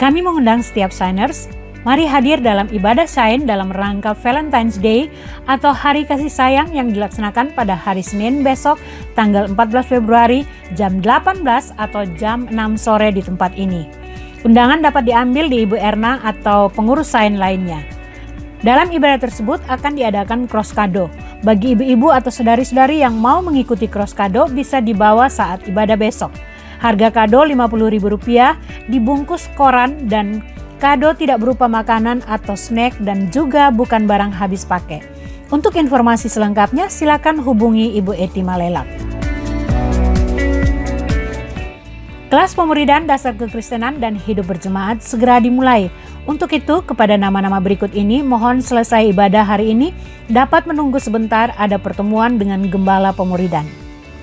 Kami mengundang setiap Shiners, mari hadir dalam ibadah Shine dalam rangka Valentine's Day atau Hari Kasih Sayang yang dilaksanakan pada hari Senin besok tanggal 14 Februari jam 18 atau jam 6 sore di tempat ini. Undangan dapat diambil di Ibu Erna atau pengurus Shine lainnya. Dalam ibadah tersebut akan diadakan cross kado. Bagi ibu-ibu atau saudari-saudari yang mau mengikuti cross kado bisa dibawa saat ibadah besok. Harga kado Rp50.000, dibungkus koran dan kado tidak berupa makanan atau snack dan juga bukan barang habis pakai. Untuk informasi selengkapnya silakan hubungi Ibu Eti Malelak. Kelas pemuridan dasar kekristenan dan hidup berjemaat segera dimulai. Untuk itu, kepada nama-nama berikut ini, mohon selesai ibadah hari ini dapat menunggu sebentar ada pertemuan dengan Gembala Pemuridan.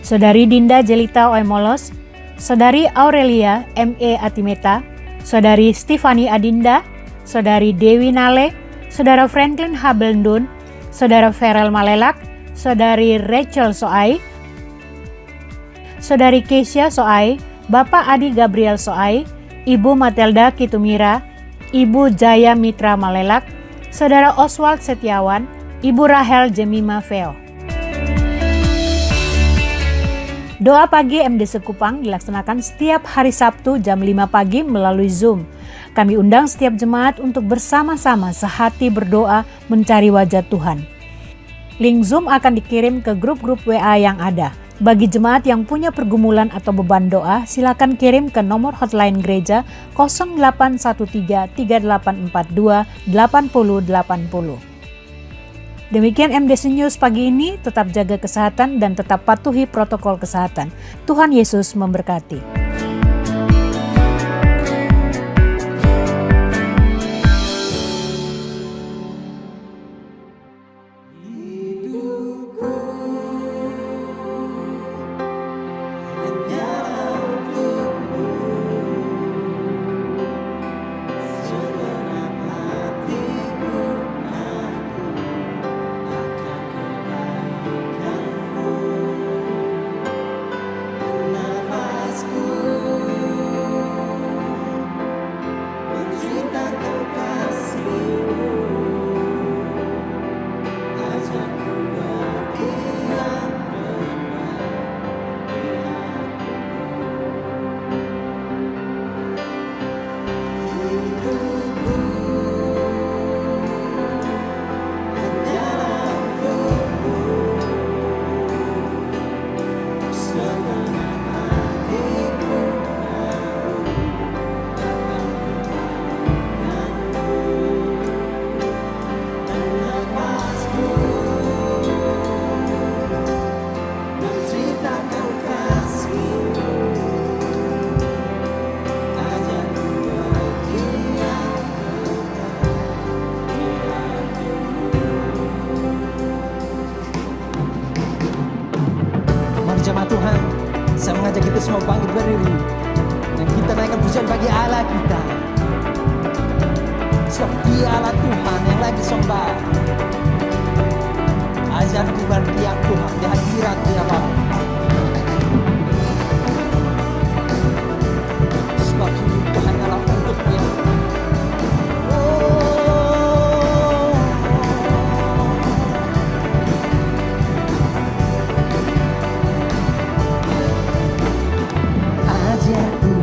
Saudari Dinda Jelita Oemolos, Saudari Aurelia M.E. Atimeta, Saudari Stefani Adinda, Saudari Dewi Nale, Saudara Franklin Habelndun, Saudara Ferel Malelak, Saudari Rachel Soai, Saudari Keisha Soai, Bapak Adi Gabriel Soai, Ibu Matelda Kitumira, Ibu Jaya Mitra Malelak, Saudara Oswald Setiawan, Ibu Rahel Jemima Veo. Doa pagi MDC Kupang dilaksanakan setiap hari Sabtu jam 5 pagi melalui Zoom. Kami undang setiap jemaat untuk bersama-sama sehati berdoa mencari wajah Tuhan. Link Zoom akan dikirim ke grup-grup WA yang ada. Bagi jemaat yang punya pergumulan atau beban doa, silakan kirim ke nomor hotline gereja 0813 3842 8080. Demikian MDC News pagi ini, tetap jaga kesehatan dan tetap patuhi protokol kesehatan. Tuhan Yesus memberkati. Jemaat Tuhan, saya mengajak kita semua bangkit berdiri dan kita naikkan pujian bagi Allah kita. Sebab Dia Allah Tuhan yang lagi sembah. Ajarku berdiam Tuhan di hadirat Dia Bapa. Sebab hidup hanyalah untuk-Nya.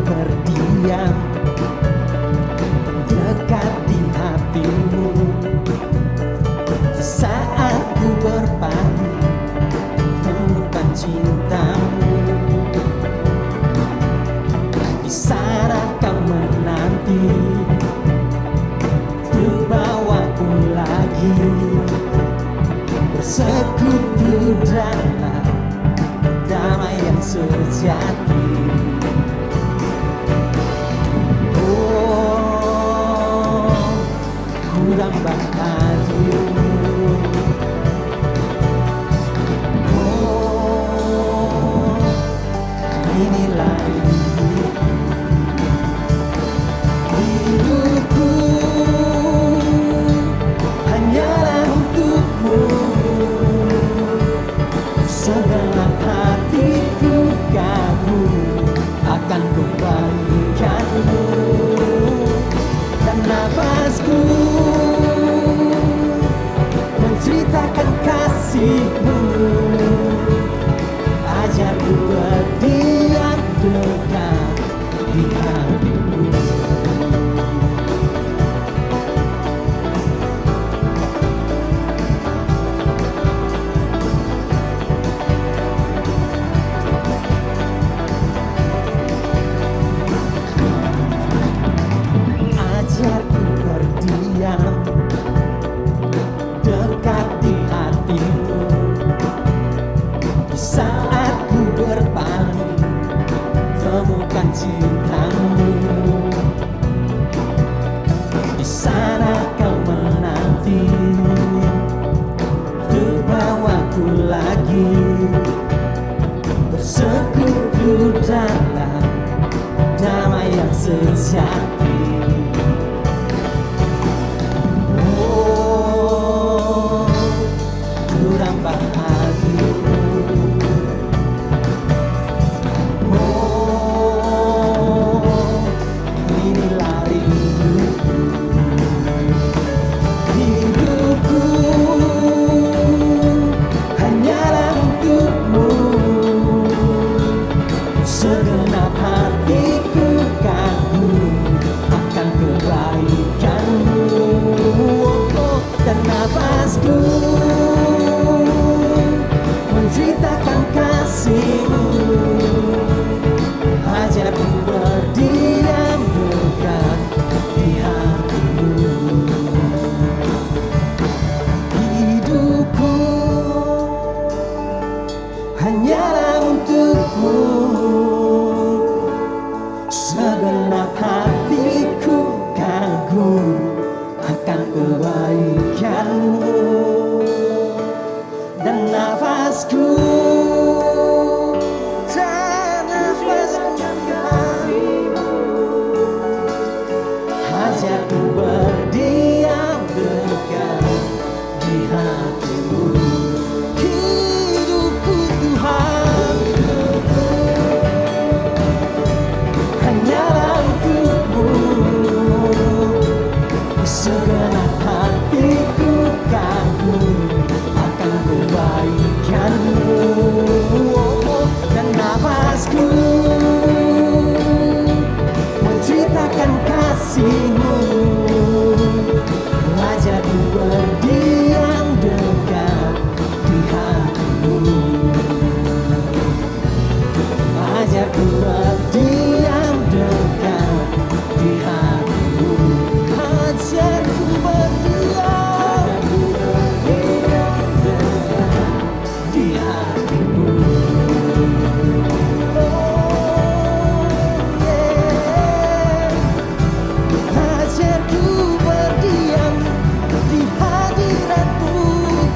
Berdiam dekat di hatimu saat ku berpanggilan. lagi bersekutu dalam damai yang sejati. Oh, kurang bahagia. Oh, inilah hidupku hanyalah untukmu. Segenap hatiku kagum akan kebaikanmu. Oh, dan nafasku menceritakan kasihmu. Ajarku berdiam dekat di hatimu. Hidupku hanyalah untukmu. Segenap hatiku kagum akan kebaikanmu. Dan nafasku ajarku berdiam dekat di hatimu. Hidupku Tuhan hanyalah untukmu. Segenap hatiku kagum akan kebaikanmu. Dan nafasku menceritakan kasihmu. Ajarku berdiam dekat di hatimu. Ajarku berdiam dekat di hatimu. Ajarku berdiam dekat di hatimu. Ajarku berdiam di hadirat-Mu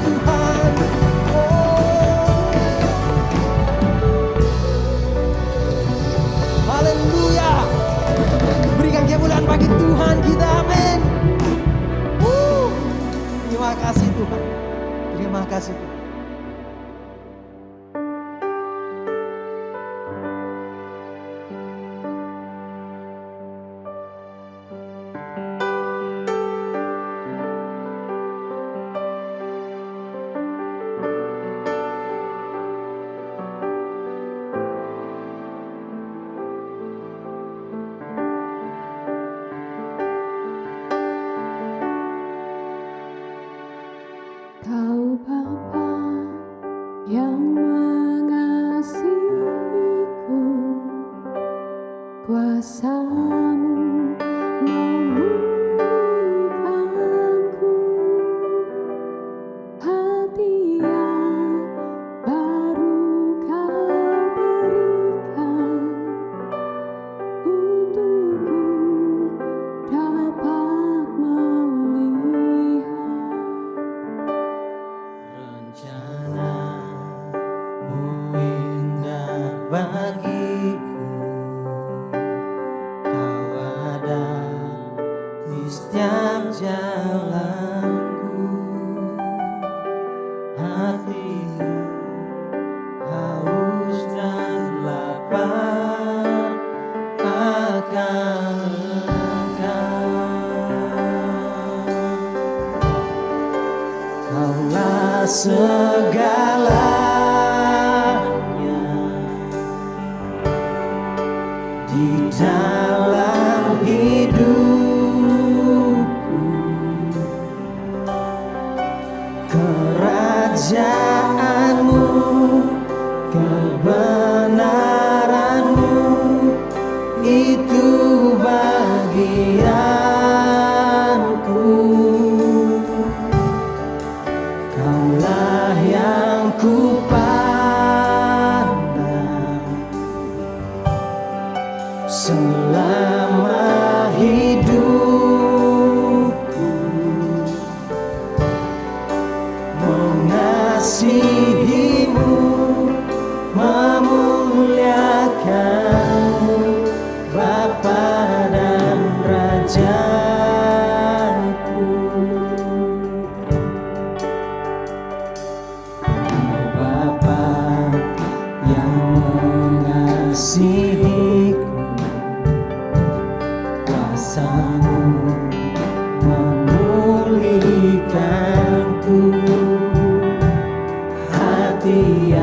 Tuhan. Haleluya. Berikan kemuliaan bagi Tuhan kita, amin. Terima kasih Tuhan. Terima kasih Tuhan. Kau Bapa yang mengasihiku, kuasa-Mu memulihkanku, hati yang baru Kau berikan untukku dapat melihat Rencana-Mu indah bagiku. Kau ada di setiap jalanku. Hatiku haus dan lapar akan Kaulah segalanya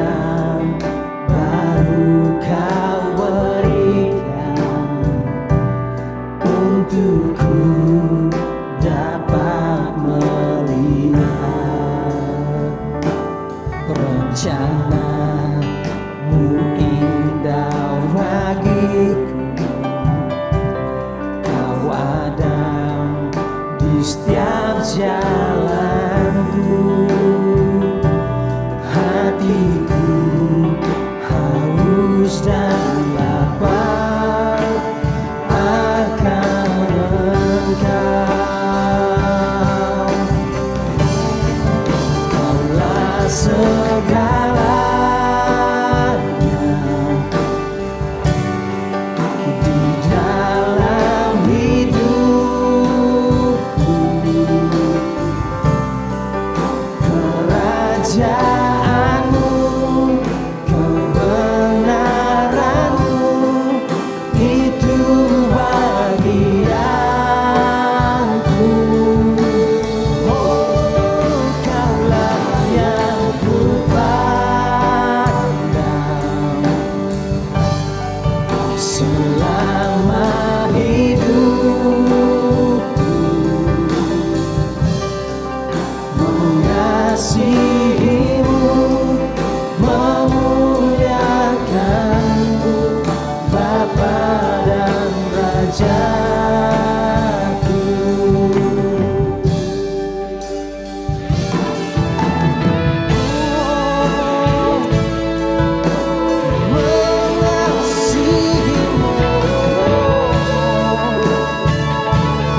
yang baru Kau berikan untukku dapat melihat rencana-Mu indah bagiku. Kau ada di setiap jalanku. Hatiku haus dan lapar akan Engkau. Kaulah segalanya di dalam hidupku. Kerajaan-Mu, kebenaran-Mu, itu bagianku. Oh, Kaulah yang kupandang selama hidupku. Mengasihi-Mu, memuliakan-Mu, Bapa dan Rajaku. Mengasihi-Mu,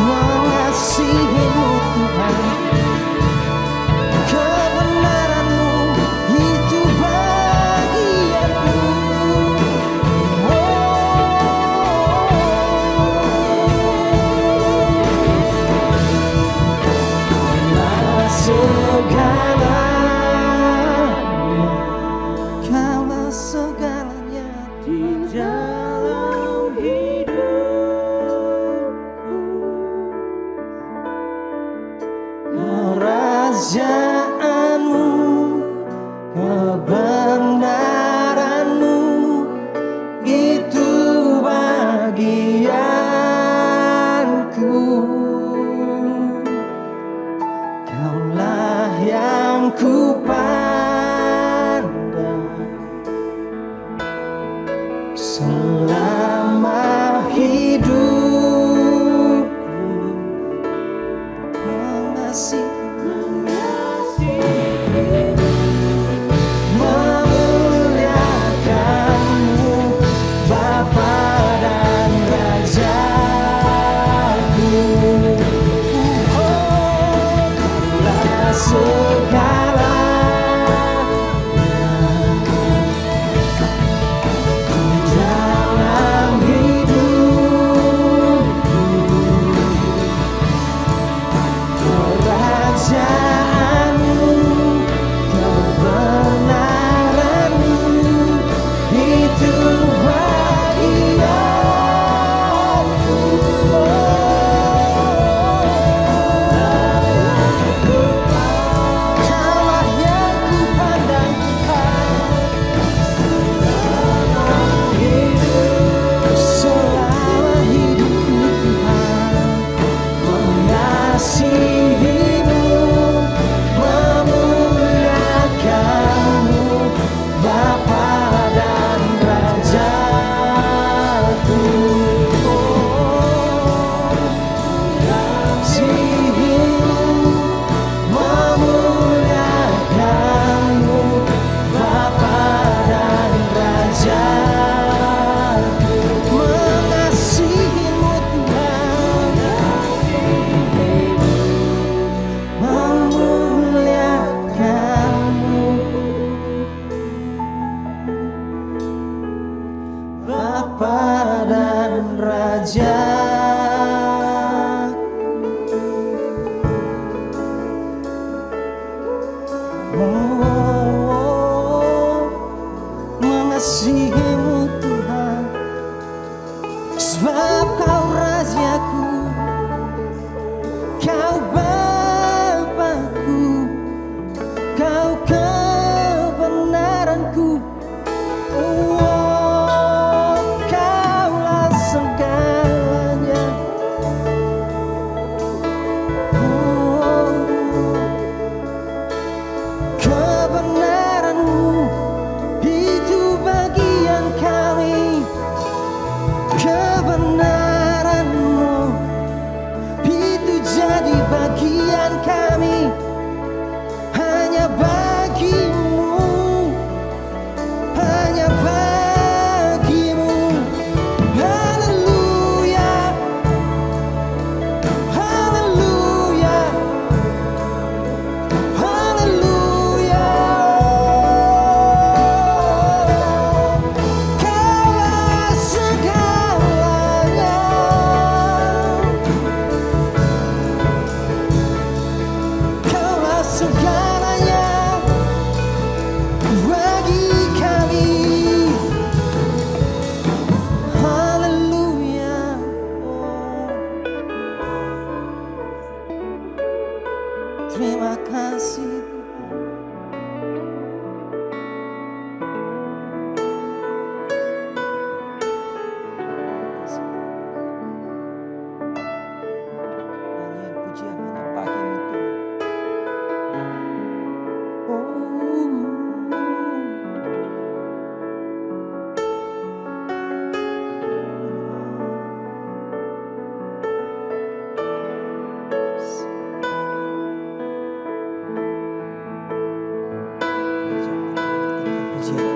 mengasihi-Mu Tuhan. Kebenaran-Mu itu bagianku. Kaulah segalanya, Kaulah segalanya di dalam hidupku. Kerajaan-Mu, kebenaran-Mu, itu bagianku. Kaulah yang kupandang selama hidupku. Memuliakan-Mu, Bapa dan Rajaku. Oh, Kaulah segalanya di dalam hidupku. Kerajaan-Mu, kebenaran-Mu, itu bagianku. Kaulah yang kupandang selama hidupku Tuhan. Mengasihi-Mu, memuliakan-Mu, Bapa dan Rajaku. Mengasihi-Mu, memuliakan-Mu, Bapa dan Rajaku. Mengasihi-Mu Tuhan, memuliakan-Mu, Bapa dan Rajaku. Oh, mengasihi-Mu Tuhan, sebab Kau Rajaku, Kau Bapa-Ku, Kau kebenaran-Ku. pujian.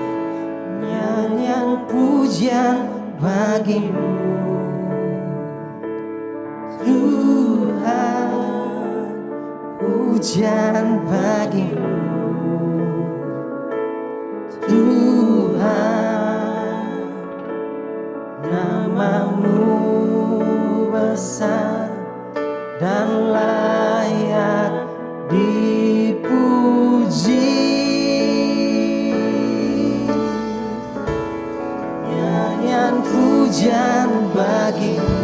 Nyanyian pujian bagimu Tuhan, pujian bagimu Tuhan, namamu besar dan layak dipuji. Nyanyian pujian bagimu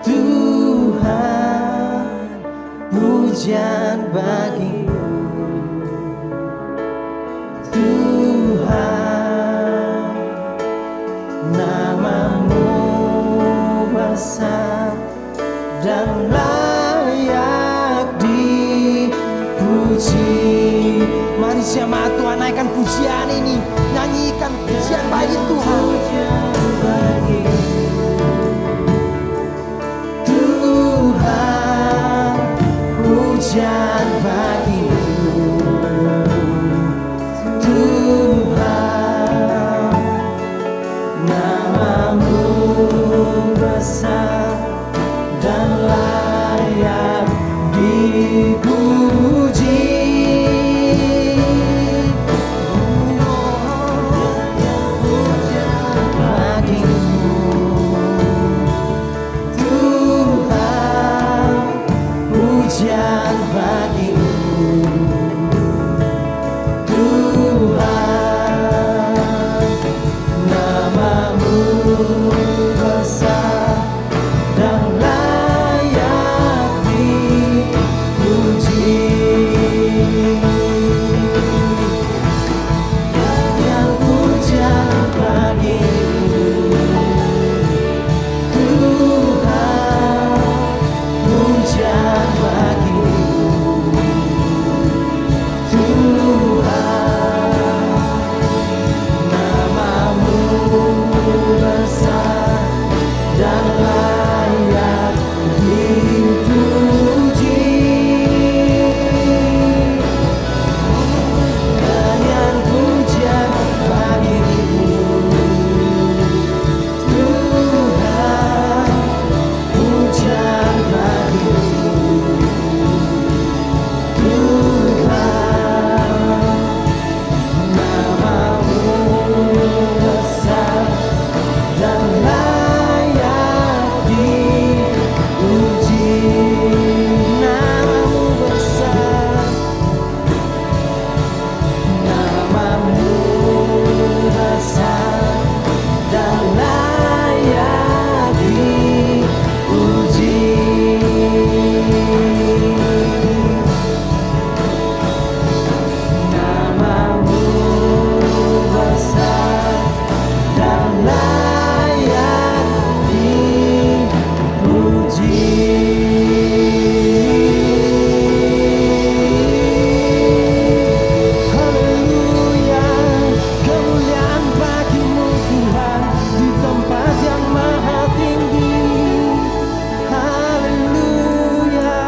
Tuhan, pujian bagimu Tuhan, namamu besar dan layak dipuji. Mari jemaat Tuhan, naikkan pujian ini, nyanyikan pujian bagi Tuhan. Tuhan, pujian bagimu Tuhan, namamu besar dan layak dipuji. Pujian bagimu Tuhan, pujian bagimu Tuhan, namamu besar dan layak dipuji. Yang pujian bagimu Tuhan, pujian bagimu Tuhan, namamu besar dan layak dipuji. Nyanyian pujian bagimu Tuhan, pujian bagimu Tuhan, namamu besar dan layak dipuji. Namamu besar, namamu besar dan layak dipuji. Namamu besar dan layak dipuji. Haleluya, kemuliaan bagimu Tuhan di tempat yang maha tinggi. Haleluya,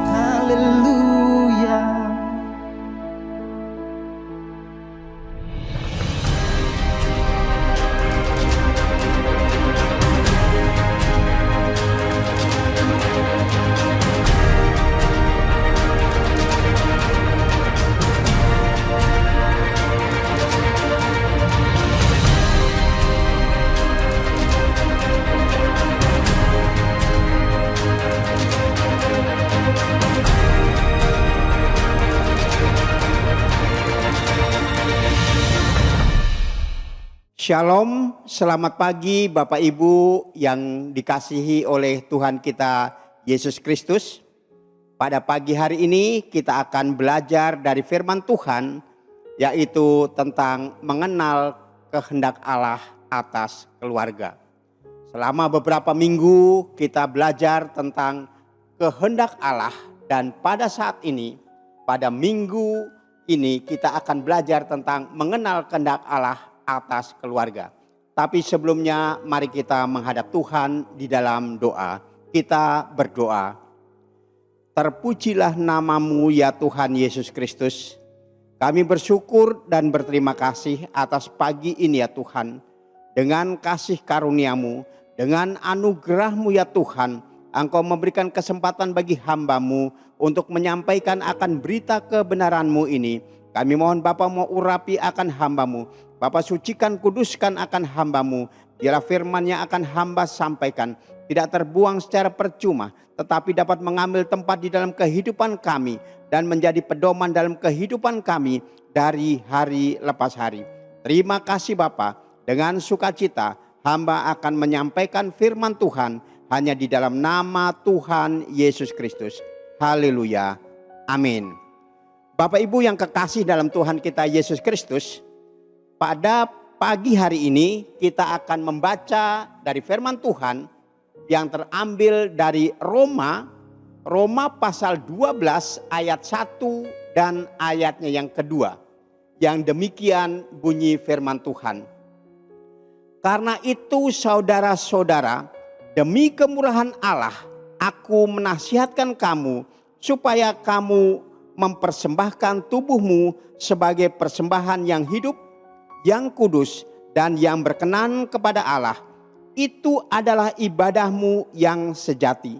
haleluya. Shalom, selamat pagi Bapak Ibu yang dikasihi oleh Tuhan kita Yesus Kristus. Pada pagi hari ini kita akan belajar dari firman Tuhan, yaitu tentang mengenal kehendak Allah atas keluarga. Selama beberapa minggu kita belajar tentang kehendak Allah, dan pada saat ini, pada minggu ini kita akan belajar tentang mengenal kehendak Allah atas keluarga. Tapi sebelumnya mari kita menghadap Tuhan di dalam doa. Kita berdoa. Terpujilah namamu ya Tuhan Yesus Kristus, Kami bersyukur dan berterima kasih atas pagi ini ya Tuhan. Dengan kasih karunia-Mu, dengan anugerah-Mu ya Tuhan, Engkau memberikan kesempatan bagi hamba-Mu untuk menyampaikan akan berita kebenaran-Mu ini. Kami mohon Bapa mau urapi akan hamba-Mu. Bapa sucikan, kuduskan akan hamba-Mu. Biarlah firman yang akan hamba sampaikan tidak terbuang secara percuma, tetapi dapat mengambil tempat di dalam kehidupan kami dan menjadi pedoman dalam kehidupan kami dari hari lepas hari. Terima kasih Bapa, dengan sukacita hamba akan menyampaikan firman Tuhan hanya di dalam nama Tuhan Yesus Kristus. Haleluya. Amin. Bapak Ibu yang kekasih dalam Tuhan kita Yesus Kristus, pada pagi hari ini kita akan membaca dari firman Tuhan yang terambil dari Roma pasal 12 ayat 1 dan ayatnya yang kedua. Yang demikian bunyi firman Tuhan. Karena itu saudara-saudara, demi kemurahan Allah, aku menasihatkan kamu supaya kamu mempersembahkan tubuhmu sebagai persembahan yang hidup, yang kudus dan yang berkenan kepada Allah. Itu adalah ibadahmu yang sejati.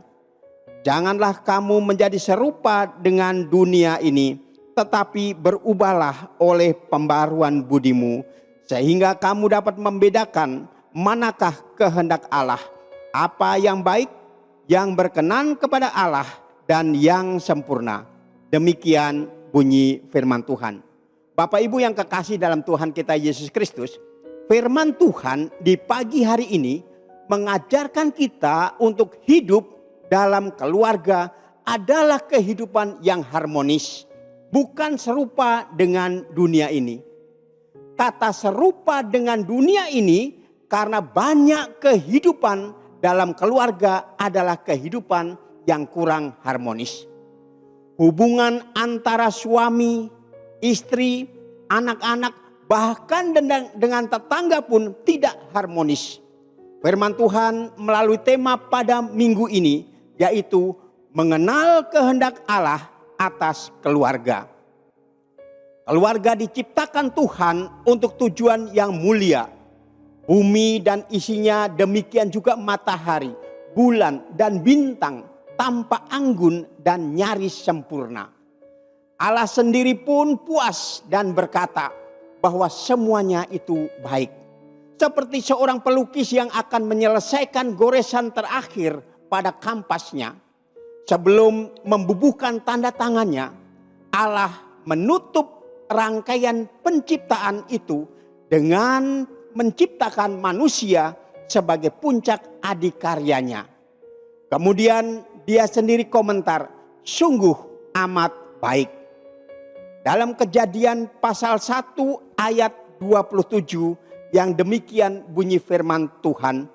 Janganlah kamu menjadi serupa dengan dunia ini, tetapi berubahlah oleh pembaruan budimu, sehingga kamu dapat membedakan manakah kehendak Allah, apa yang baik, yang berkenan kepada Allah, dan yang sempurna. Demikian bunyi firman Tuhan. Bapak Ibu yang kekasih dalam Tuhan kita Yesus Kristus, firman Tuhan di pagi hari ini mengajarkan kita untuk hidup dalam keluarga adalah kehidupan yang harmonis, bukan serupa dengan dunia ini. Kata serupa dengan dunia ini karena banyak kehidupan dalam keluarga adalah kehidupan yang kurang harmonis. Hubungan antara suami, istri, anak-anak, bahkan dengan tetangga pun tidak harmonis. Firman Tuhan melalui tema pada minggu ini yaitu mengenal kehendak Allah atas keluarga. Keluarga diciptakan Tuhan untuk tujuan yang mulia. Bumi dan isinya, demikian juga matahari, bulan dan bintang tanpa anggun dan nyaris sempurna. Allah sendiri pun puas dan berkata bahwa semuanya itu baik. Seperti seorang pelukis yang akan menyelesaikan goresan terakhir pada kampasnya. Sebelum membubuhkan tanda tangannya, Allah menutup rangkaian penciptaan itu dengan menciptakan manusia sebagai puncak adikaryanya. Kemudian dia sendiri komentar, sungguh amat baik. Dalam Kejadian pasal 1 ayat 27 yang demikian bunyi firman Tuhan.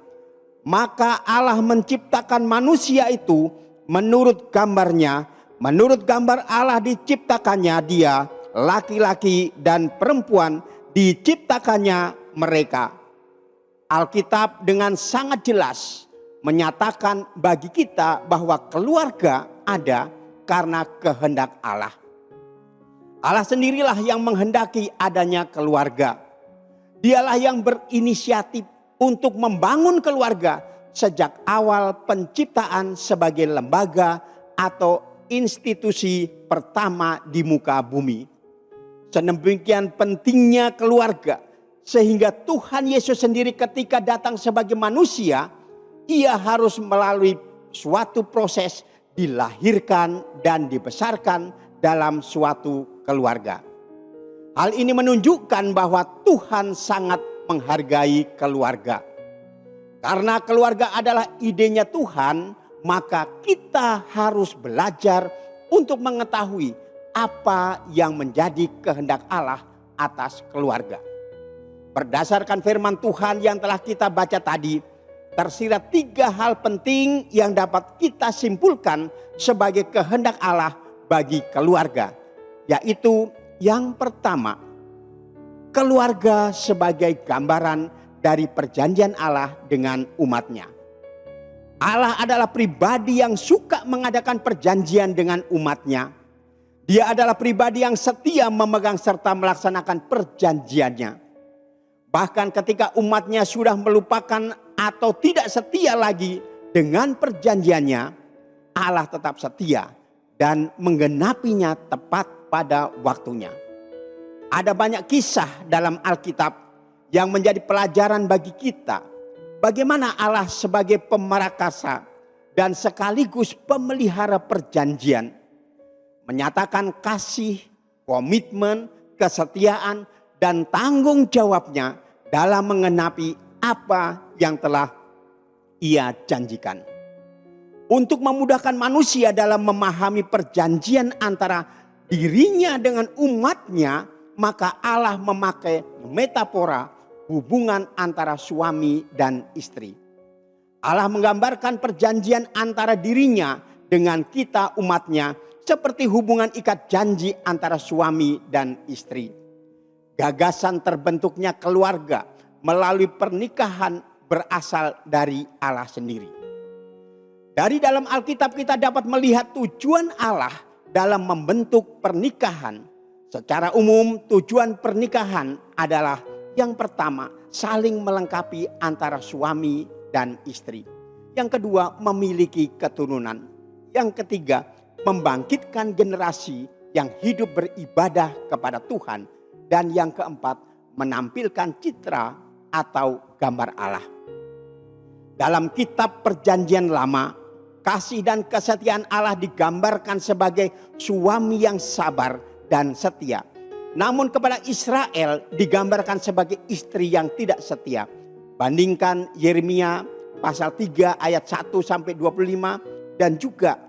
Maka Allah menciptakan manusia itu menurut gambarnya. Menurut gambar Allah diciptakannya dia, laki-laki dan perempuan diciptakannya mereka. Alkitab dengan sangat jelas menyatakan bagi kita bahwa keluarga ada karena kehendak Allah. Allah sendirilah yang menghendaki adanya keluarga. Dialah yang berinisiatif untuk membangun keluarga sejak awal penciptaan sebagai lembaga atau institusi pertama di muka bumi. Sedemikian pentingnya keluarga sehingga Tuhan Yesus sendiri ketika datang sebagai manusia, ia harus melalui suatu proses dilahirkan dan dibesarkan dalam suatu keluarga. Hal ini menunjukkan bahwa Tuhan sangat menghargai keluarga. Karena keluarga adalah idenya Tuhan, maka kita harus belajar untuk mengetahui apa yang menjadi kehendak Allah atas keluarga. Berdasarkan firman Tuhan yang telah kita baca tadi, tersirat 3 hal penting yang dapat kita simpulkan sebagai kehendak Allah bagi keluarga. Yaitu yang pertama, keluarga sebagai gambaran dari perjanjian Allah dengan umatnya. Allah adalah pribadi yang suka mengadakan perjanjian dengan umatnya. Dia adalah pribadi yang setia memegang serta melaksanakan perjanjiannya. Bahkan ketika umatnya sudah melupakan atau tidak setia lagi dengan perjanjiannya, Allah tetap setia dan menggenapinya tepat pada waktunya. Ada banyak kisah dalam Alkitab yang menjadi pelajaran bagi kita. Bagaimana Allah sebagai pemarakasa dan sekaligus pemelihara perjanjian menyatakan kasih, komitmen, kesetiaan, dan tanggung jawabnya dalam mengenapi apa yang telah Ia janjikan. Untuk memudahkan manusia dalam memahami perjanjian antara dirinya dengan umatnya, maka Allah memakai metafora hubungan antara suami dan istri. Allah menggambarkan perjanjian antara dirinya dengan kita umatnya seperti hubungan ikat janji antara suami dan istri. Gagasan terbentuknya keluarga melalui pernikahan berasal dari Allah sendiri. Dari dalam Alkitab kita dapat melihat tujuan Allah dalam membentuk pernikahan. Secara umum tujuan pernikahan adalah yang pertama saling melengkapi antara suami dan istri. Yang kedua memiliki keturunan. Yang ketiga membangkitkan generasi yang hidup beribadah kepada Tuhan. Dan yang keempat menampilkan citra atau gambar Allah. Dalam kitab perjanjian lama, kasih dan kesetiaan Allah digambarkan sebagai suami yang sabar dan setia. Namun kepada Israel digambarkan sebagai istri yang tidak setia. Bandingkan Yeremia pasal 3 ayat 1 sampai 25 dan juga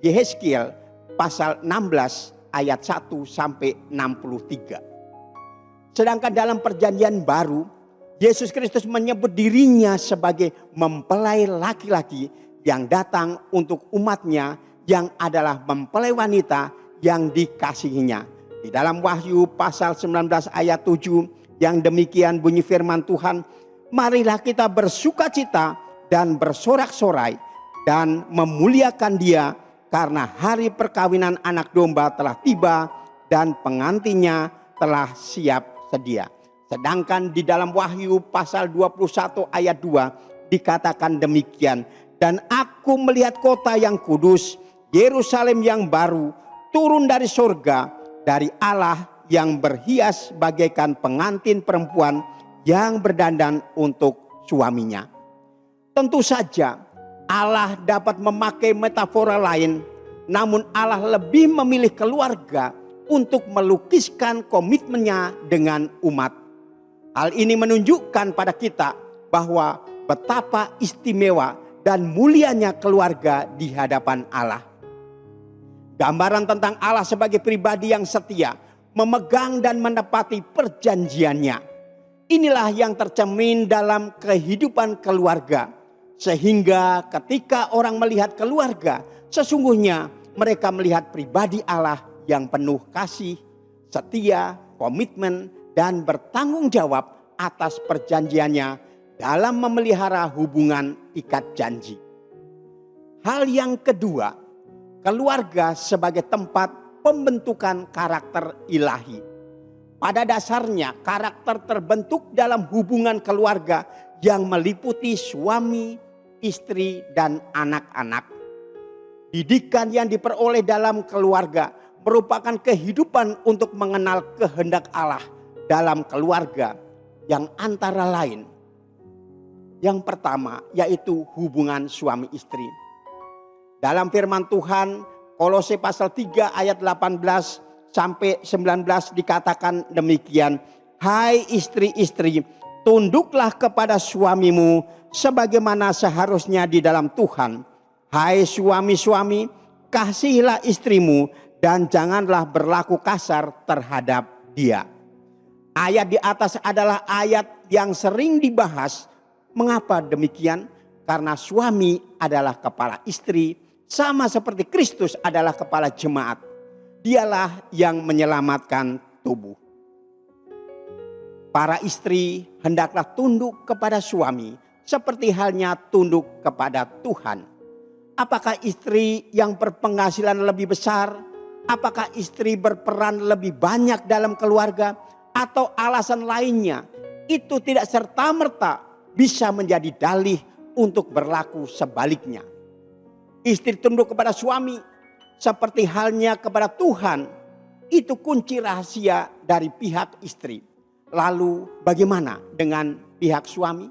Yehezkiel pasal 16 ayat 1 sampai 63. Sedangkan dalam perjanjian baru, Yesus Kristus menyebut dirinya sebagai mempelai laki-laki yang datang untuk umatnya yang adalah mempelai wanita yang dikasihinya. Di dalam Wahyu pasal 19 ayat 7 yang demikian bunyi firman Tuhan, marilah kita bersukacita dan bersorak-sorai dan memuliakan Dia karena hari perkawinan anak domba telah tiba dan pengantinnya telah siap sedia. Sedangkan di dalam Wahyu pasal 21 ayat 2 dikatakan demikian. Dan aku melihat kota yang kudus, Yerusalem yang baru, turun dari surga, dari Allah yang berhias bagaikan pengantin perempuan yang berdandan untuk suaminya. Tentu saja Allah dapat memakai metafora lain, namun Allah lebih memilih keluarga untuk melukiskan komitmennya dengan umat. Hal ini menunjukkan pada kita bahwa betapa istimewa dan mulianya keluarga di hadapan Allah. Gambaran tentang Allah sebagai pribadi yang setia, memegang dan menepati perjanjiannya. Inilah yang tercermin dalam kehidupan keluarga. Sehingga ketika orang melihat keluarga, sesungguhnya mereka melihat pribadi Allah yang penuh kasih, setia, komitmen, dan bertanggung jawab atas perjanjiannya dalam memelihara hubungan ikat janji. Hal yang kedua, keluarga sebagai tempat pembentukan karakter ilahi. Pada dasarnya karakter terbentuk dalam hubungan keluarga yang meliputi suami, istri, dan anak-anak. Didikan yang diperoleh dalam keluarga merupakan kehidupan untuk mengenal kehendak Allah dalam keluarga yang antara lain. Yang pertama yaitu hubungan suami istri. Dalam firman Tuhan Kolose pasal 3 ayat 18 sampai 19 dikatakan demikian. Hai istri-istri, tunduklah kepada suamimu sebagaimana seharusnya di dalam Tuhan. Hai suami-suami, kasihilah istrimu dan janganlah berlaku kasar terhadap dia. Ayat di atas adalah ayat yang sering dibahas. Mengapa demikian? Karena suami adalah kepala istri, sama seperti Kristus adalah kepala jemaat. Dialah yang menyelamatkan tubuh. Para istri hendaklah tunduk kepada suami seperti halnya tunduk kepada Tuhan. Apakah istri yang berpenghasilan lebih besar Apakah istri berperan lebih banyak dalam keluarga atau alasan lainnya, itu tidak serta-merta bisa menjadi dalih untuk berlaku sebaliknya. Istri tunduk kepada suami seperti halnya kepada Tuhan, itu kunci rahasia dari pihak istri. Lalu bagaimana dengan pihak suami?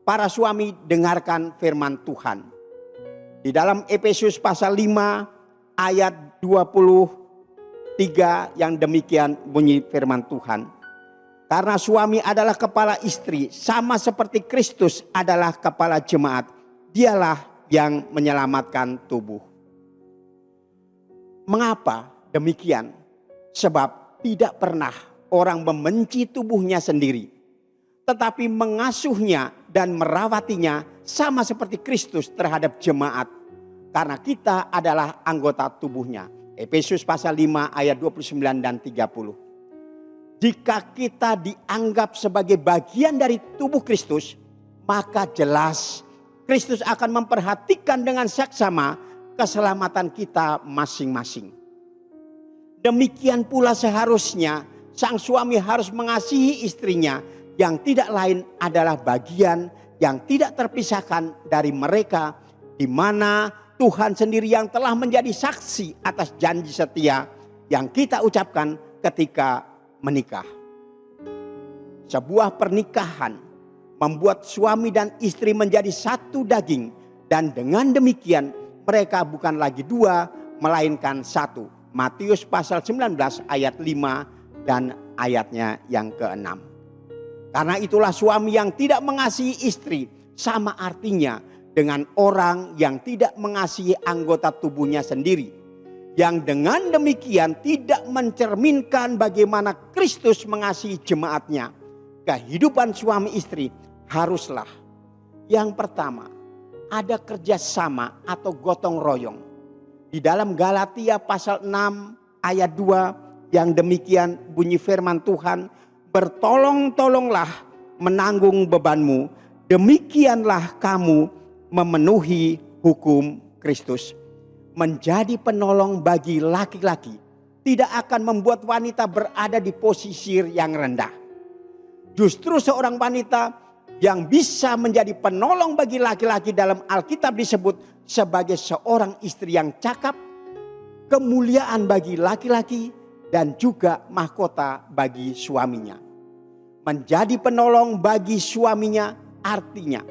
Para suami, dengarkan firman Tuhan. Di dalam Efesus pasal 5 ayat 23 yang demikian bunyi firman Tuhan. Karena suami adalah kepala istri, sama seperti Kristus adalah kepala jemaat. Dialah yang menyelamatkan tubuh. Mengapa demikian? Sebab tidak pernah orang membenci tubuhnya sendiri, tetapi mengasuhnya dan merawatinya sama seperti Kristus terhadap jemaat. Karena kita adalah anggota tubuhnya. Efesus pasal 5 ayat 29 dan 30. Jika kita dianggap sebagai bagian dari tubuh Kristus, maka jelas Kristus akan memperhatikan dengan seksama keselamatan kita masing-masing. Demikian pula seharusnya sang suami harus mengasihi istrinya yang tidak lain adalah bagian yang tidak terpisahkan dari mereka, di mana Tuhan sendiri yang telah menjadi saksi atas janji setia yang kita ucapkan ketika menikah. Sebuah pernikahan membuat suami dan istri menjadi satu daging, dan dengan demikian mereka bukan lagi dua melainkan satu. Matius pasal 19 ayat 5 dan ayatnya yang ke-6. Karena itulah suami yang tidak mengasihi istri sama artinya dengan orang yang tidak mengasihi anggota tubuhnya sendiri. Yang dengan demikian tidak mencerminkan bagaimana Kristus mengasihi jemaatnya. Kehidupan suami istri haruslah, yang pertama, ada kerjasama atau gotong royong. Di dalam Galatia pasal 6 ayat 2 yang demikian bunyi firman Tuhan. Bertolong-tolonglah menanggung bebanmu, demikianlah kamu memenuhi hukum Kristus. Menjadi penolong bagi laki-laki tidak akan membuat wanita berada di posisi yang rendah. Justru seorang wanita yang bisa menjadi penolong bagi laki-laki dalam Alkitab disebut sebagai seorang istri yang cakap, kemuliaan bagi laki-laki, dan juga mahkota bagi suaminya. Menjadi penolong bagi suaminya artinya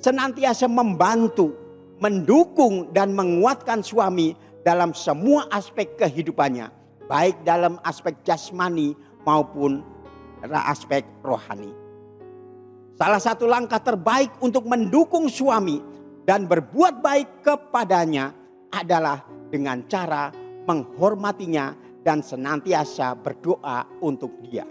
senantiasa membantu, mendukung dan menguatkan suami dalam semua aspek kehidupannya, baik dalam aspek jasmani maupun aspek rohani. Salah satu langkah terbaik untuk mendukung suami dan berbuat baik kepadanya adalah dengan cara menghormatinya dan senantiasa berdoa untuk dia.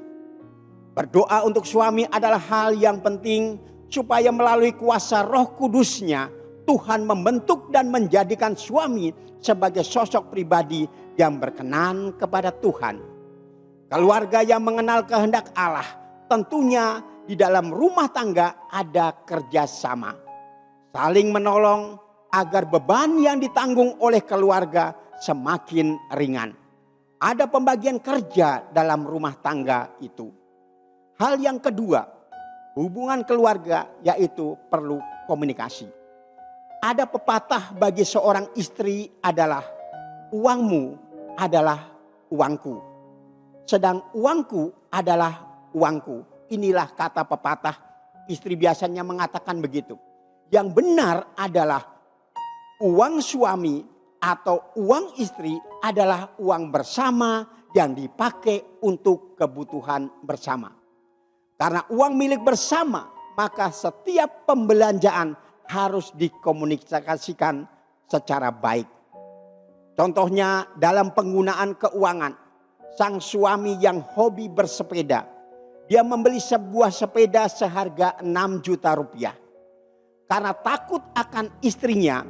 Berdoa untuk suami adalah hal yang penting supaya melalui kuasa Roh Kudus-Nya Tuhan membentuk dan menjadikan suami sebagai sosok pribadi yang berkenan kepada Tuhan. Keluarga yang mengenal kehendak Allah, tentunya di dalam rumah tangga ada kerjasama. Saling menolong agar beban yang ditanggung oleh keluarga semakin ringan. Ada pembagian kerja dalam rumah tangga itu. Hal yang kedua, hubungan keluarga yaitu perlu komunikasi. Ada pepatah bagi seorang istri adalah uangmu adalah uangku, sedang uangku adalah uangku. Inilah kata pepatah, istri biasanya mengatakan begitu. Yang benar adalah uang suami atau uang istri adalah uang bersama yang dipakai untuk kebutuhan bersama. Karena uang milik bersama, maka setiap pembelanjaan harus dikomunikasikan secara baik. Contohnya dalam penggunaan keuangan, sang suami yang hobi bersepeda, dia membeli sebuah sepeda seharga 6 juta rupiah. Karena takut akan istrinya,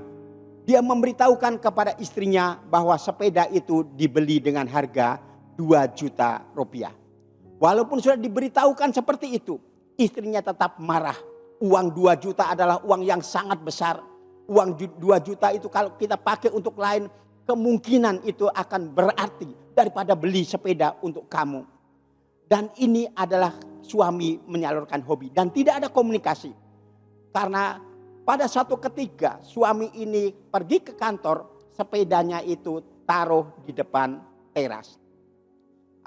dia memberitahukan kepada istrinya bahwa sepeda itu dibeli dengan harga 2 juta rupiah. Walaupun sudah diberitahukan seperti itu, istrinya tetap marah. Uang 2 juta adalah uang yang sangat besar. Uang 2 juta itu kalau kita pakai untuk lain kemungkinan itu akan berarti daripada beli sepeda untuk kamu. Dan ini adalah suami menyalurkan hobi dan tidak ada komunikasi. Karena pada suatu ketika suami ini pergi ke kantor, sepedanya itu taruh di depan teras.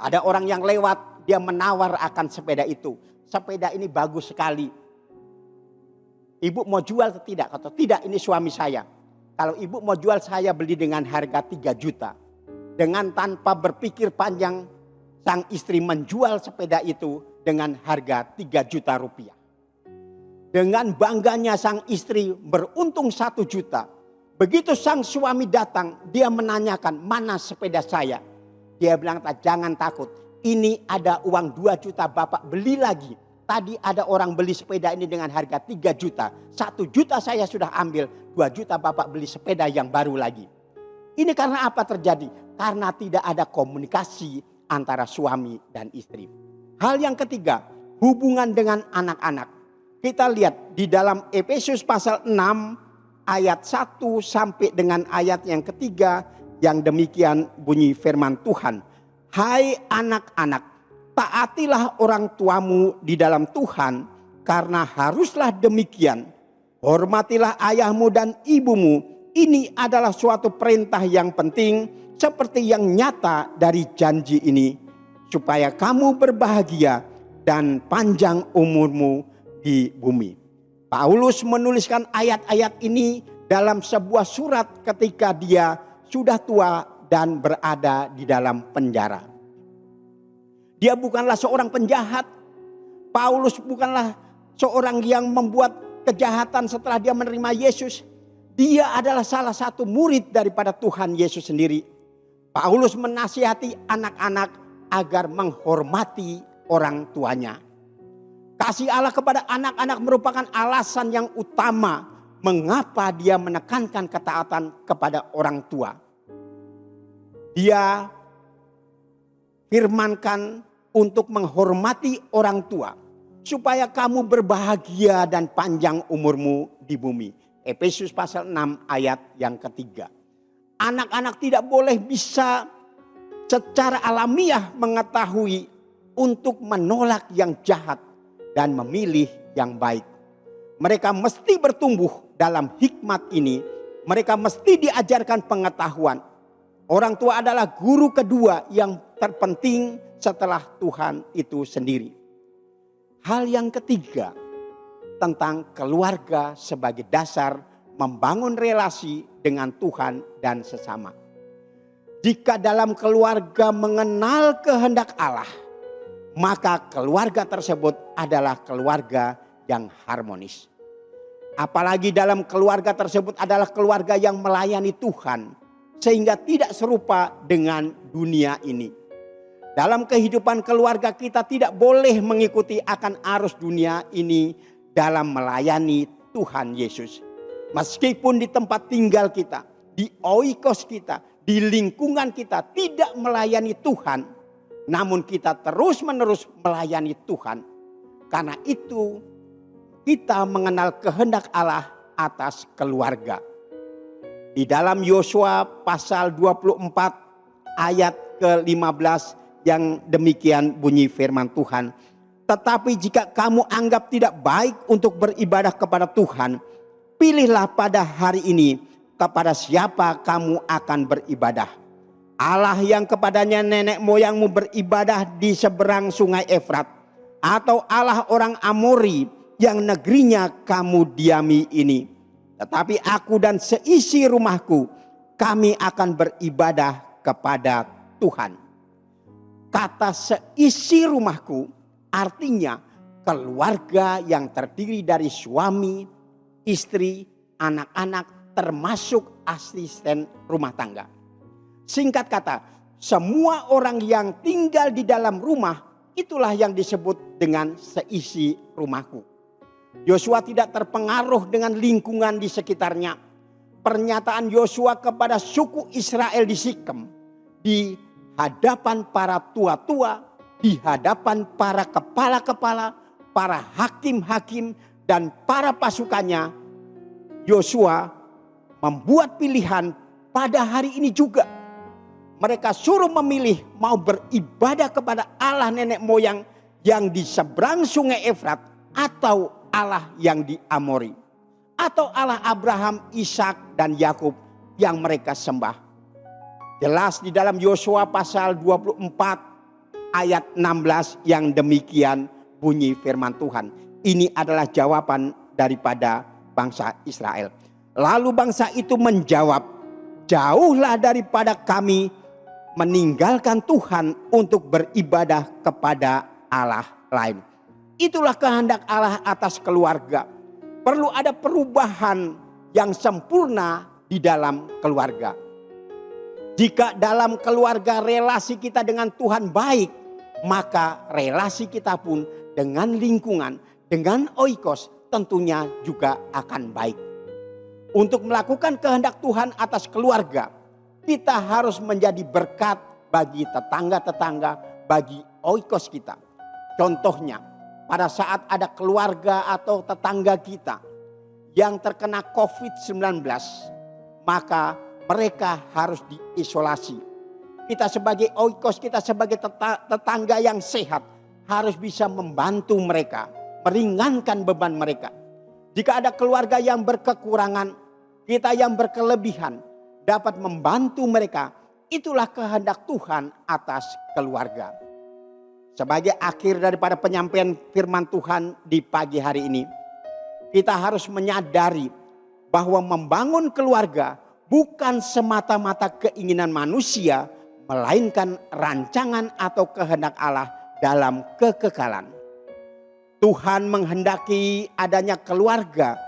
Ada orang yang lewat, dia menawar akan sepeda itu. Sepeda ini bagus sekali. Ibu mau jual atau tidak? Kata, tidak, ini suami saya. Kalau ibu mau jual, saya beli dengan harga 3 juta. Dengan tanpa berpikir panjang, sang istri menjual sepeda itu dengan harga 3 juta rupiah. Dengan bangganya sang istri beruntung 1 juta. Begitu sang suami datang, dia menanyakan, mana sepeda saya? Dia bilang, jangan takut. Ini ada uang 2 juta, Bapak beli lagi. Tadi ada orang beli sepeda ini dengan harga 3 juta. 1 juta saya sudah ambil. 2 juta Bapak beli sepeda yang baru lagi. Ini karena apa terjadi? Karena tidak ada komunikasi antara suami dan istri. Hal yang ketiga, hubungan dengan anak-anak. Kita lihat di dalam Efesus pasal 6 ayat 1 sampai dengan ayat yang ketiga. Yang demikian bunyi firman Tuhan. Hai anak-anak, taatilah orang tuamu di dalam Tuhan, karena haruslah demikian. Hormatilah ayahmu dan ibumu. Ini adalah suatu perintah yang penting, seperti yang nyata dari janji ini, supaya kamu berbahagia dan panjang umurmu di bumi. Paulus menuliskan ayat-ayat ini dalam sebuah surat ketika dia sudah tua dan berada di dalam penjara. Dia bukanlah seorang penjahat. Paulus bukanlah seorang yang membuat kejahatan setelah dia menerima Yesus. Dia adalah salah satu murid daripada Tuhan Yesus sendiri. Paulus menasihati anak-anak agar menghormati orang tuanya. Kasih Allah kepada anak-anak merupakan alasan yang utama mengapa dia menekankan ketaatan kepada orang tua. Dia firmankan untuk menghormati orang tua, supaya kamu berbahagia dan panjang umurmu di bumi. Efesus pasal 6 ayat yang ketiga. Anak-anak tidak boleh bisa secara alamiah mengetahui untuk menolak yang jahat dan memilih yang baik. Mereka mesti bertumbuh dalam hikmat ini. Mereka mesti diajarkan pengetahuan. Orang tua adalah guru kedua yang terpenting setelah Tuhan itu sendiri. Hal yang ketiga tentang keluarga sebagai dasar membangun relasi dengan Tuhan dan sesama. Jika dalam keluarga mengenal kehendak Allah, maka keluarga tersebut adalah keluarga yang harmonis. Apalagi dalam keluarga tersebut adalah keluarga yang melayani Tuhan, sehingga tidak serupa dengan dunia ini. Dalam kehidupan keluarga kita tidak boleh mengikuti akan arus dunia ini dalam melayani Tuhan Yesus. Meskipun di tempat tinggal kita, di oikos kita, di lingkungan kita tidak melayani Tuhan, namun kita terus-menerus melayani Tuhan. Karena itu kita mengenal kehendak Allah atas keluarga. Di dalam Yosua pasal 24 ayat ke-15 yang demikian bunyi firman Tuhan. Tetapi jika kamu anggap tidak baik untuk beribadah kepada Tuhan, pilihlah pada hari ini kepada siapa kamu akan beribadah. Allah yang kepadanya nenek moyangmu beribadah di seberang sungai Efrat, atau Allah orang Amori yang negerinya kamu diami ini. Tetapi aku dan seisi rumahku, kami akan beribadah kepada Tuhan. Kata seisi rumahku artinya keluarga yang terdiri dari suami, istri, anak-anak, termasuk asisten rumah tangga. Singkat kata, semua orang yang tinggal di dalam rumah, itulah yang disebut dengan seisi rumahku. Yosua tidak terpengaruh dengan lingkungan di sekitarnya. Pernyataan Yosua kepada suku Israel di Sikem, di hadapan para tua-tua, di hadapan para kepala-kepala, para hakim-hakim, dan para pasukannya, Yosua membuat pilihan pada hari ini juga mereka suruh memilih mau beribadah kepada Allah nenek moyang yang di seberang sungai Efrat, atau Allah yang di Amori, atau Allah Abraham, Ishak dan Yakub yang mereka sembah. Jelas di dalam Yosua pasal 24 ayat 16 yang demikian bunyi firman Tuhan. Ini adalah jawaban daripada bangsa Israel. Lalu bangsa itu menjawab, jauhlah daripada kami meninggalkan Tuhan untuk beribadah kepada Allah lain. Itulah kehendak Allah atas keluarga. Perlu ada perubahan yang sempurna di dalam keluarga. Jika dalam keluarga relasi kita dengan Tuhan baik, maka relasi kita pun dengan lingkungan, dengan oikos tentunya juga akan baik. Untuk melakukan kehendak Tuhan atas keluarga, kita harus menjadi berkat bagi tetangga-tetangga, bagi oikos kita. Contohnya, pada saat ada keluarga atau tetangga kita yang terkena COVID-19, maka mereka harus diisolasi. Kita sebagai oikos, kita sebagai tetangga yang sehat harus bisa membantu mereka, meringankan beban mereka. Jika ada keluarga yang berkekurangan, kita yang berkelebihan dapat membantu mereka. Itulah kehendak Tuhan atas keluarga. Sebagai akhir daripada penyampaian firman Tuhan di pagi hari ini, kita harus menyadari bahwa membangun keluarga bukan semata-mata keinginan manusia, melainkan rancangan atau kehendak Allah dalam kekekalan. Tuhan menghendaki adanya keluarga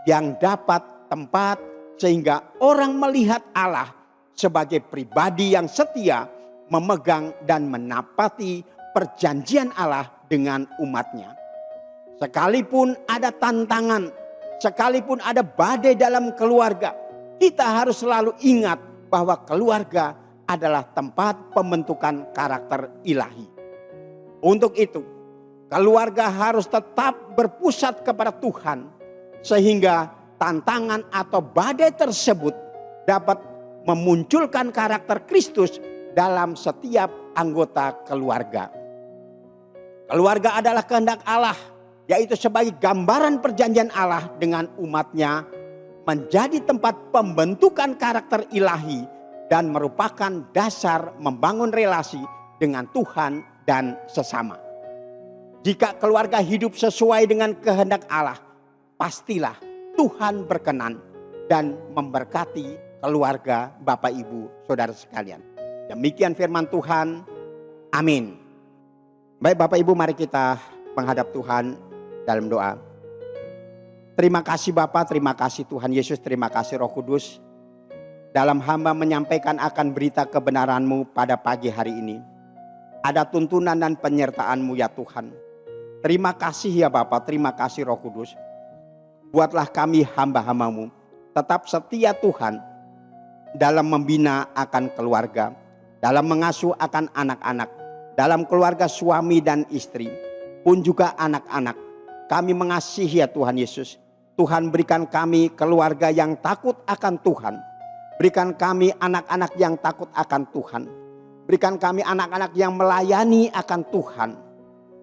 yang dapat tempat sehingga orang melihat Allah sebagai pribadi yang setia, memegang dan menapati perjanjian Allah dengan umatnya. Sekalipun ada tantangan, sekalipun ada badai dalam keluarga, kita harus selalu ingat bahwa keluarga adalah tempat pembentukan karakter ilahi. Untuk itu, keluarga harus tetap berpusat kepada Tuhan, sehingga tantangan atau badai tersebut dapat memunculkan karakter Kristus dalam setiap anggota keluarga. Keluarga adalah kehendak Allah, yaitu sebagai gambaran perjanjian Allah dengan umatnya, menjadi tempat pembentukan karakter ilahi dan merupakan dasar membangun relasi dengan Tuhan dan sesama. Jika keluarga hidup sesuai dengan kehendak Allah, pastilah Tuhan berkenan dan memberkati keluarga Bapak Ibu Saudara sekalian. Demikian firman Tuhan. Amin. Baik Bapak Ibu, mari kita menghadap Tuhan dalam doa. Terima kasih Bapa, terima kasih Tuhan Yesus, terima kasih Roh Kudus. Dalam hamba menyampaikan akan berita kebenaran-Mu pada pagi hari ini. Ada tuntunan dan penyertaan-Mu ya Tuhan. Terima kasih ya Bapa, terima kasih Roh Kudus. Buatlah kami hamba-hamba-Mu tetap setia Tuhan dalam membina akan keluarga, dalam mengasuh akan anak-anak, dalam keluarga suami dan istri, pun juga anak-anak. Kami mengasihi ya Tuhan Yesus. Tuhan berikan kami keluarga yang takut akan Tuhan. Berikan kami anak-anak yang takut akan Tuhan. Berikan kami anak-anak yang melayani akan Tuhan.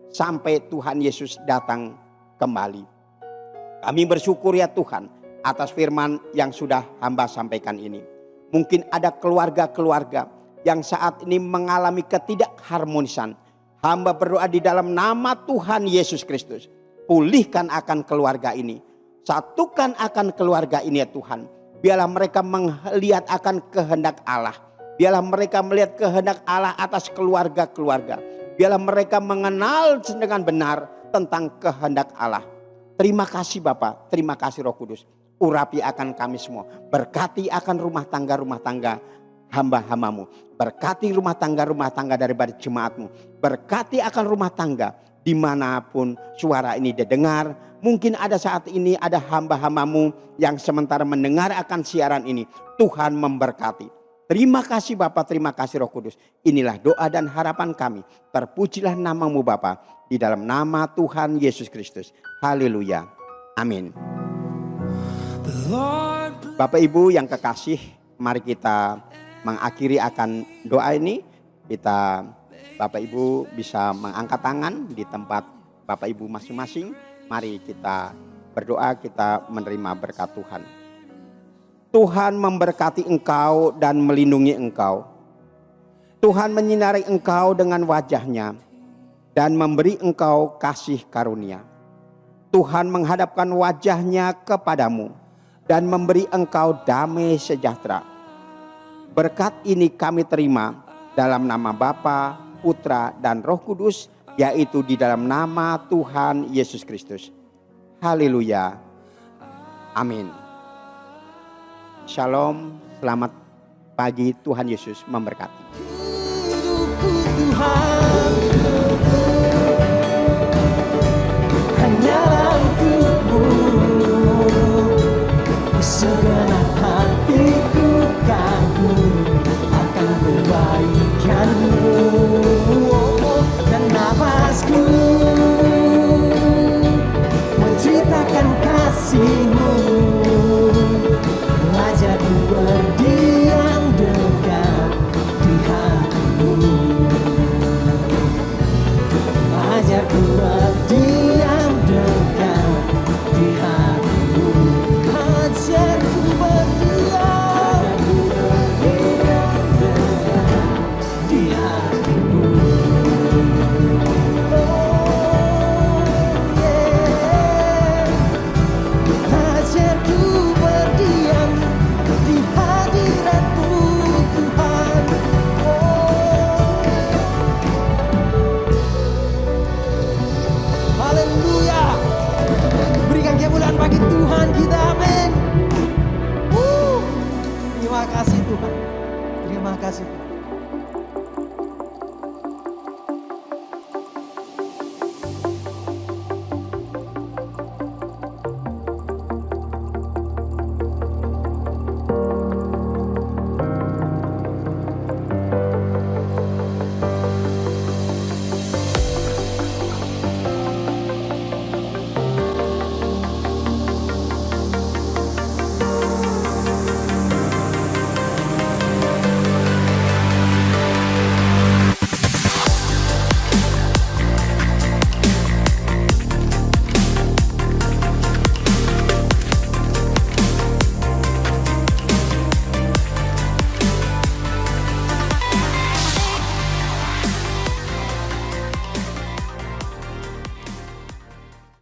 Sampai Tuhan Yesus datang kembali. Kami bersyukur ya Tuhan atas firman yang sudah hamba sampaikan ini. Mungkin ada keluarga-keluarga yang saat ini mengalami ketidakharmonisan. Hamba berdoa di dalam nama Tuhan Yesus Kristus. Pulihkan akan keluarga ini. Satukan akan keluarga ini ya Tuhan. Biarlah mereka melihat akan kehendak Allah. Biarlah mereka melihat kehendak Allah atas keluarga-keluarga. Biarlah mereka mengenal dengan benar tentang kehendak Allah. Terima kasih Bapa, terima kasih Roh Kudus. Urapi akan kami semua. Berkati akan rumah tangga hamba-hambamu. Berkati rumah tangga daripada jemaatmu. Berkati akan rumah tangga dimanapun suara ini didengar. Mungkin ada saat ini ada hamba-hambamu yang sementara mendengar akan siaran ini. Tuhan memberkati. Terima kasih Bapa, terima kasih Roh Kudus. Inilah doa dan harapan kami. Terpujilah namamu Bapa. Di dalam nama Tuhan Yesus Kristus. Haleluya. Amin. Bapak Ibu yang kekasih, mari kita mengakhiri akan doa ini. Kita Bapak Ibu bisa mengangkat tangan di tempat Bapak Ibu masing-masing. Mari kita berdoa, kita menerima berkat Tuhan. Tuhan memberkati engkau dan melindungi engkau. Tuhan menyinari engkau dengan wajah-Nya dan memberi engkau kasih karunia. Tuhan menghadapkan wajah-Nya kepadamu dan memberi engkau damai sejahtera. Berkat ini kami terima dalam nama Bapa, Putra, dan Roh Kudus, yaitu di dalam nama Tuhan Yesus Kristus. Haleluya. Amin. Shalom, selamat pagi, Tuhan Yesus memberkati. Hidupku Tuhan, hanyalah untukmu. Segenap hatiku kagum akan kebaikan-Mu, dan nafasku menceritakan kasih-Mu. Ajarku berdiam dekat di hati-Mu. Ajarku berdiam dekat di hati-Mu. Ajarku berdiam dekat di hati-Mu. Oh, yeah. Ajarku berdiam di hadirat-Mu, Tuhan. Haleluya. Berikan kemuliaan bagi Tuhan kita, amin. Terima kasih Tuhan. Terima kasih.